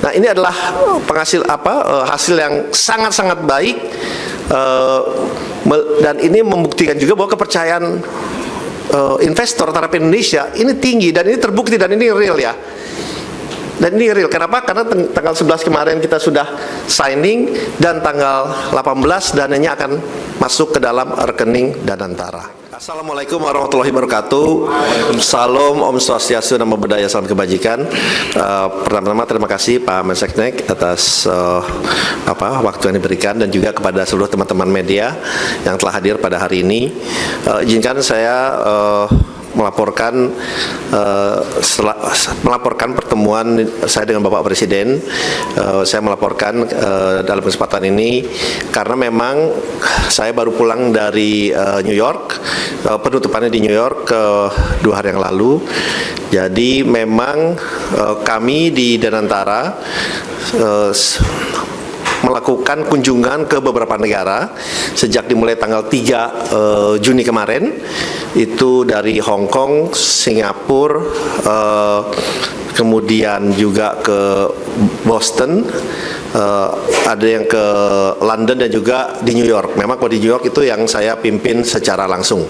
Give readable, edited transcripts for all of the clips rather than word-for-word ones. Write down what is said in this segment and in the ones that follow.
Nah, ini adalah hasil yang sangat-sangat baik, dan ini membuktikan juga bahwa kepercayaan investor terhadap Indonesia ini tinggi, dan ini terbukti, dan ini real ya. Dan ini real, kenapa? Karena tanggal 11 kemarin kita sudah signing, dan tanggal 18 dananya akan masuk ke dalam rekening Danantara. Assalamualaikum warahmatullahi wabarakatuh. Salam, Om Swastiastu, Namo Buddhaya, salam kebajikan. Pertama-tama terima kasih Pak Menseknek atas waktu yang diberikan, dan juga kepada seluruh teman-teman media yang telah hadir pada hari ini. Izinkan saya melaporkan pertemuan saya dengan Bapak Presiden. Saya melaporkan dalam kesempatan ini karena memang saya baru pulang dari New York, penutupannya di New York 2 hari yang lalu. Jadi memang kami di Danantara melakukan kunjungan ke beberapa negara sejak dimulai tanggal 3 Juni kemarin, itu dari Hong Kong, Singapura, kemudian juga ke Boston, ada yang ke London, dan juga di New York. Memang kalau di New York itu yang saya pimpin secara langsung.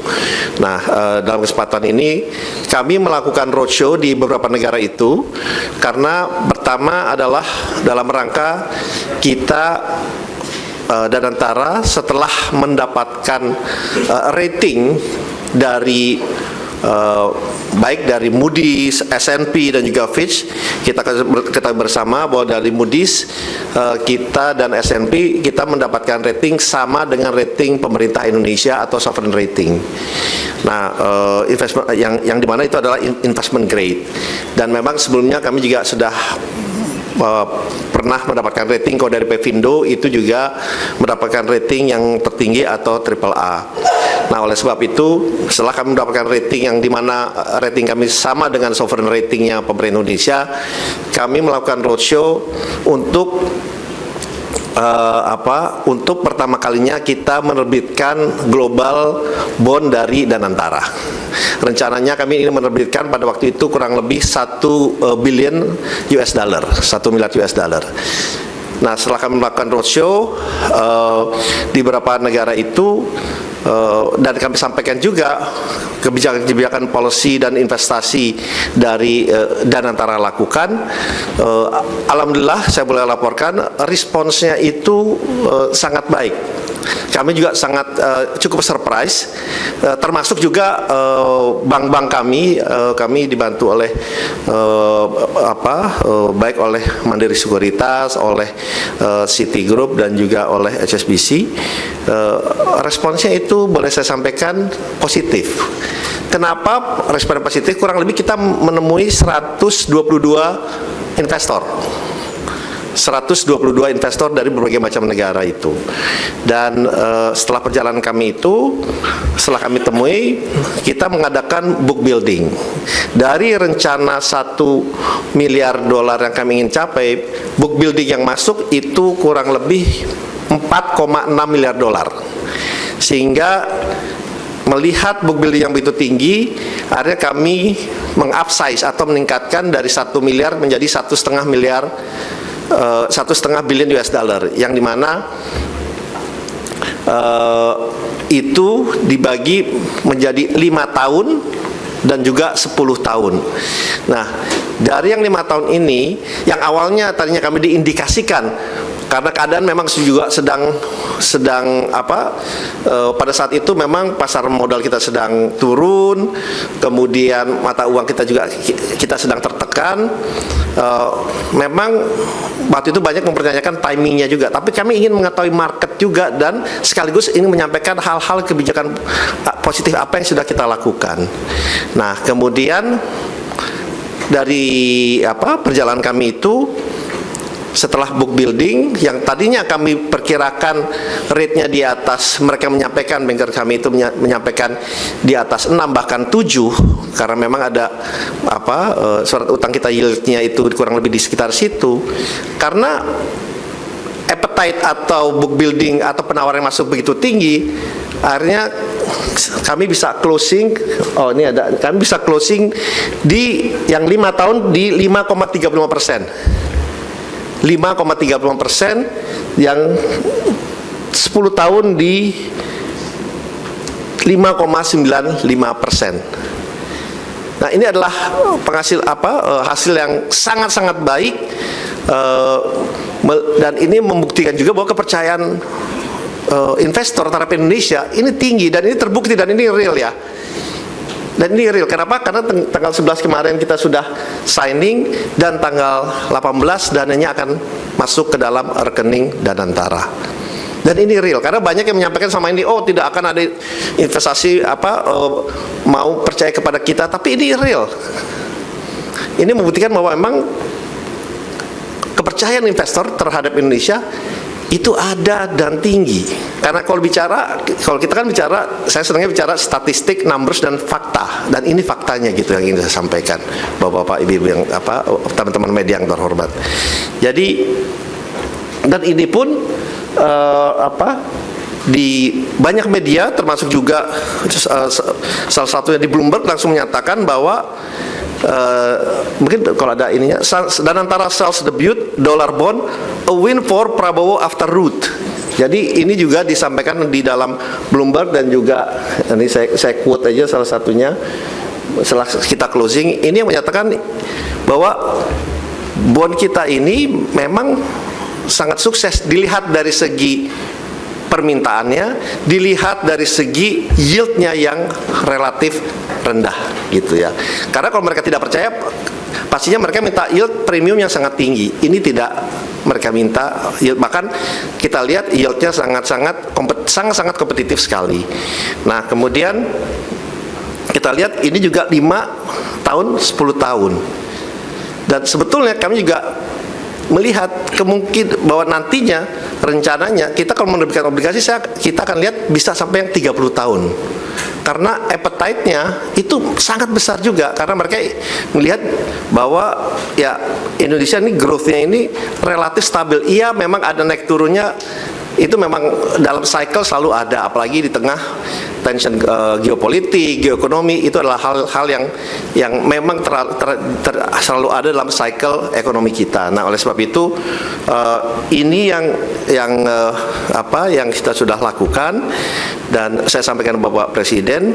Nah, dalam kesempatan ini kami melakukan roadshow di beberapa negara itu karena pertama adalah dalam rangka kita Danantara setelah mendapatkan rating dari baik dari Moody's, S&P, dan juga Fitch. Kita ketahui bersama bahwa dari Moody's kita dan S&P kita mendapatkan rating sama dengan rating pemerintah Indonesia atau sovereign rating. Nah, investment yang dimana itu adalah investment grade, dan memang sebelumnya kami juga sudah pernah mendapatkan rating. Kalau dari Pevindo itu juga mendapatkan rating yang tertinggi atau AAA. Nah, oleh sebab itu setelah kami mendapatkan rating yang dimana rating kami sama dengan sovereign ratingnya pemerintah Indonesia, kami melakukan roadshow untuk untuk pertama kalinya kita menerbitkan global bond dari Danantara. Rencananya kami ini menerbitkan pada waktu itu kurang lebih 1 billion US dollar, 1 miliar US dollar. Nah, setelah kami melakukan roadshow di beberapa negara itu, dan kami sampaikan juga kebijakan-kebijakan policy dan investasi dari Danantara lakukan, alhamdulillah saya boleh laporkan responsnya itu sangat baik. Kami juga sangat cukup surprise, termasuk juga bank-bank kami dibantu oleh baik oleh Mandiri Sekuritas, oleh Citigroup, dan juga oleh HSBC. Responsnya itu boleh saya sampaikan positif. Kenapa respon positif? Kurang lebih kita menemui 122 investor. 122 investor dari berbagai macam negara itu. Dan setelah perjalanan kami itu, setelah kami temui, kita mengadakan book building. Dari rencana 1 miliar dolar yang kami ingin capai, book building yang masuk itu kurang lebih 4,6 miliar dolar. Sehingga melihat book building yang begitu tinggi, akhirnya kami mengupsize atau meningkatkan dari 1 miliar menjadi 1,5 miliar, 1,5 billion US dollar, yang dimana itu dibagi menjadi 5 tahun dan juga 10 tahun. Nah, dari yang 5 tahun ini, yang awalnya tadinya kami diindikasikan karena keadaan memang juga sedang pada saat itu memang pasar modal kita sedang turun, kemudian mata uang kita sedang tertekan. Memang waktu itu banyak mempertanyakan timingnya juga, tapi kami ingin mengetahui market juga, dan sekaligus ingin menyampaikan hal-hal kebijakan positif apa yang sudah kita lakukan. Nah, kemudian dari perjalanan kami itu, setelah book building yang tadinya kami perkirakan rate-nya di atas, mereka menyampaikan, banker kami itu menyampaikan di atas 6 bahkan 7, karena memang ada surat utang kita yield-nya itu kurang lebih di sekitar situ. Karena appetite atau book building atau penawaran yang masuk begitu tinggi, akhirnya kami bisa closing, kami bisa closing di yang 5 tahun di 5,35%. 5,35%, yang 10 tahun di 5,95%. Nah, ini adalah hasil yang sangat-sangat baik, dan ini membuktikan juga bahwa kepercayaan investor terhadap Indonesia ini tinggi, dan ini terbukti, dan ini real ya. Dan ini real, kenapa? Karena tanggal 11 kemarin kita sudah signing, dan tanggal 18 dananya akan masuk ke dalam rekening Danantara. Dan ini real, karena banyak yang menyampaikan sama ini, oh tidak akan ada investasi mau percaya kepada kita, tapi ini real. Ini membuktikan bahwa memang kepercayaan investor terhadap Indonesia itu ada dan tinggi. Karena kalau kita kan bicara, saya senangnya bicara statistik, numbers, dan fakta. Dan ini faktanya gitu yang ingin saya sampaikan, bapak-bapak, ibu-ibu yang teman-teman media yang terhormat. Jadi, dan ini pun di banyak media, termasuk juga salah satunya di Bloomberg, langsung menyatakan bahwa mungkin kalau ada ininya, Danantara sells debut dollar bond, a win for Prabowo after Ruth. Jadi ini juga disampaikan di dalam Bloomberg, dan juga ini saya quote aja salah satunya setelah kita closing, ini yang menyatakan bahwa bond kita ini memang sangat sukses dilihat dari segi permintaannya, dilihat dari segi yieldnya yang relatif rendah gitu ya. Karena kalau mereka tidak percaya, pastinya mereka minta yield premium yang sangat tinggi. Ini tidak mereka minta yield, bahkan kita lihat yieldnya sangat kompetitif sekali. Nah, kemudian kita lihat ini juga 5 tahun, 10 tahun. Dan sebetulnya kami juga melihat kemungkinan bahwa nantinya rencananya kita kalau menerbitkan obligasi, kita akan lihat bisa sampai yang 30 tahun. Karena appetite-nya itu sangat besar juga, karena mereka melihat bahwa ya Indonesia ini growth-nya ini relatif stabil. Iya, memang ada naik turunnya, itu memang dalam cycle selalu ada, apalagi di tengah tension geopolitik, geoekonomi, itu adalah hal-hal yang memang selalu ada dalam cycle ekonomi kita. Nah, oleh sebab itu ini yang kita sudah lakukan, dan saya sampaikan Bapak Presiden,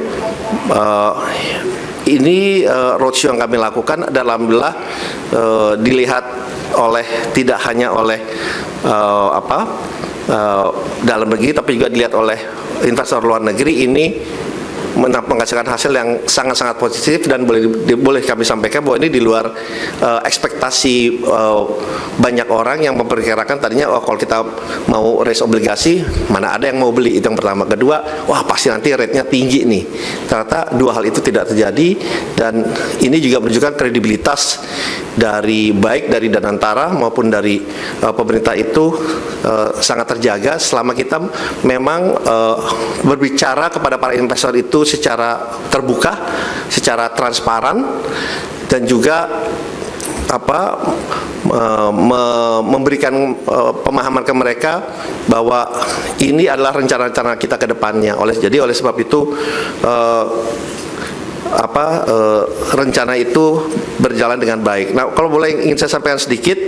ini roadshow yang kami lakukan, dan alhamdulillah dilihat tidak hanya oleh dalam negeri, tapi juga dilihat oleh investor luar negeri. Ini menghasilkan hasil yang sangat-sangat positif, dan boleh kami sampaikan bahwa ini di luar ekspektasi banyak orang yang memperkirakan tadinya, kalau kita mau raise obligasi, mana ada yang mau beli, itu yang pertama. Kedua, wah pasti nanti rate-nya tinggi nih. Ternyata dua hal itu tidak terjadi, dan ini juga menunjukkan kredibilitas baik dari Danantara maupun dari pemerintah itu sangat terjaga selama kita memang berbicara kepada para investor itu secara terbuka, secara transparan, dan juga memberikan pemahaman ke mereka bahwa ini adalah rencana-rencana kita ke depannya. Jadi oleh sebab itu rencana itu berjalan dengan baik. Nah, kalau boleh ingin saya sampaikan sedikit,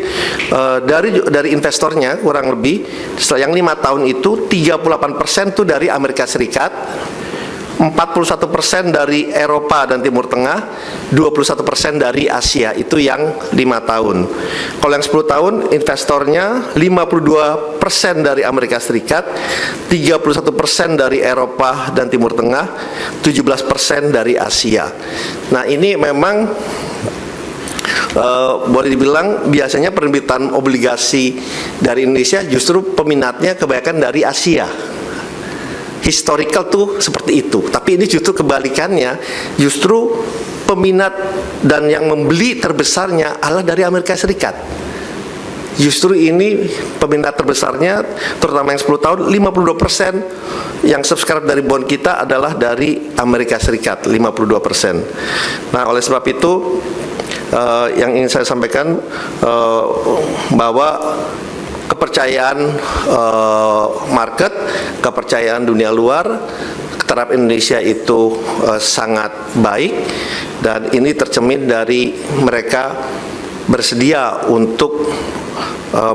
dari investornya kurang lebih setelah yang 5 tahun itu 38% itu dari Amerika Serikat, 41% dari Eropa dan Timur Tengah, 21% dari Asia. Itu yang 5 tahun. Kalau yang 10 tahun investornya 52% dari Amerika Serikat, 31% dari Eropa dan Timur Tengah, 17% dari Asia. Nah, ini memang boleh dibilang biasanya penerbitan obligasi dari Indonesia justru peminatnya kebanyakan dari Asia. Historical tuh seperti itu, tapi ini justru kebalikannya, justru peminat dan yang membeli terbesarnya adalah dari Amerika Serikat. Justru ini peminat terbesarnya, terutama yang 10 tahun, 52% yang subscribe dari bond kita adalah dari Amerika Serikat, 52%. Nah, oleh sebab itu yang ingin saya sampaikan bahwa kepercayaan market, kepercayaan dunia luar terhadap Indonesia itu sangat baik, dan ini tercermin dari mereka bersedia untuk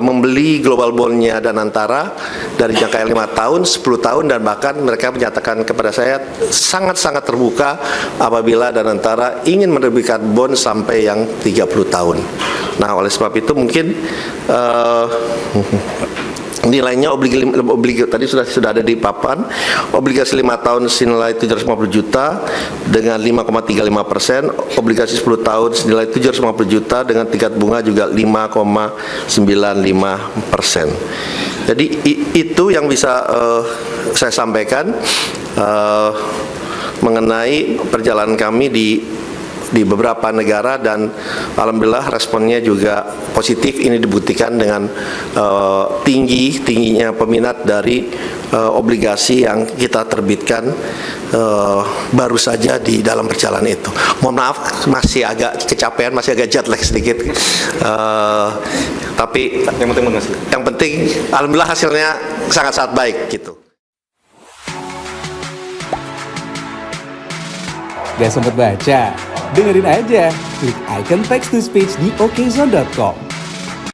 membeli global bondnya Danantara dari jangka 5 tahun, 10 tahun, dan bahkan mereka menyatakan kepada saya sangat-sangat terbuka apabila Danantara ingin menerbitkan bond sampai yang 30 tahun. Nah, oleh sebab itu mungkin nilainya obligasi tadi sudah ada di papan, obligasi 5 tahun senilai 750 juta dengan 5,35%, obligasi 10 tahun senilai 750 juta dengan tingkat bunga juga 5,95%. Jadi itu yang bisa saya sampaikan mengenai perjalanan kami di beberapa negara, dan alhamdulillah responnya juga positif. Ini dibuktikan dengan tingginya peminat dari obligasi yang kita terbitkan baru saja di dalam perjalanan itu. Mohon maaf, masih agak kecapean, masih agak jet lag sedikit, tapi yang penting alhamdulillah hasilnya sangat-sangat baik gitu. Gak sempet baca? Dengerin aja, klik icon text to speech di okezone.com.